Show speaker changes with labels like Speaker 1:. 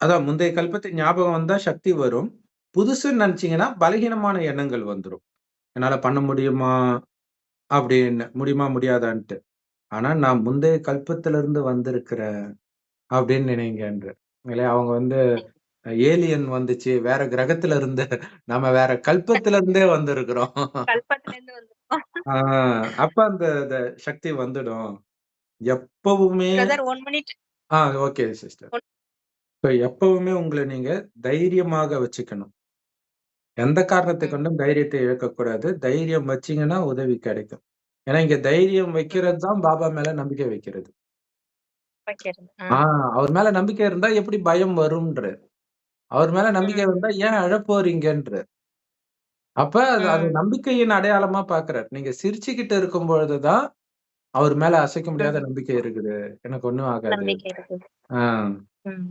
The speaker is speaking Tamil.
Speaker 1: அதான் முந்தைய கல்பத்தின் ஞாபகம் வந்தா சக்தி வரும். புதுசுன்னு நெனச்சீங்கன்னா, பலகீனமான எண்ணங்கள் வந்துரும். என்னால பண்ண முடியுமா? அப்படின்னு. முடியுமா? முடியாதான்ட்டு. ஆனா, நான் முந்தைய கல்பத்திலிருந்து வந்திருக்கிறேன் அப்படின்னு நினைங்கன்ற. இல்லையா? அவங்க வந்து ஏலியன் வந்துச்சு, வேற கிரகத்துல இருந்து நம்ம வேற கல்பத்துல இருந்தே வந்திருக்கிறோம்.
Speaker 2: கல்பத்துலேருந்து வந்திருக்கோம்.
Speaker 1: ஆ அப்ப அந்த சக்தி வந்துடும். எப்பவுமே
Speaker 2: பிரதர் 1 மினிட்.
Speaker 1: Okay sister. இப்ப எப்பவுமே உங்கள நீங்க தைரியமாக வச்சுக்கணும். எந்த காரணத்தை
Speaker 2: ம்.
Speaker 1: கொண்டும் தைரியத்தை இழக்கக்கூடாது. தைரியம் வச்சீங்கன்னா உதவி கிடைக்கும். ஏன்னா இங்க தைரியம்
Speaker 2: ம்.
Speaker 1: வைக்கிறது தான் பாபா மேல நம்பிக்கை வைக்கிறது.
Speaker 2: வைக்கிறது.
Speaker 1: ஆ அவர் மேல நம்பிக்கை இருந்தா எப்படி பயம் வரும்ன்றாரு. அவர் மேல நம்பிக்கை
Speaker 2: ம்.
Speaker 1: இருந்தா ஏன் அழப் போறீங்கன்றாரு. அப்ப அது
Speaker 2: ம்.
Speaker 1: நம்பிக்கையின் அடையாளமா பார்க்கிறார். நீங்க சிரிச்சுக்கிட்டு இருக்கும்பொழுது தான், அவர் மேல அசைக்க முடியாத
Speaker 2: ம்.
Speaker 1: நம்பிக்கை இருக்குது. எனக்கு ஒண்ணும் ஆகாது.
Speaker 2: நம்பிக்கை இருக்குது.
Speaker 1: ஆ.
Speaker 2: ம்.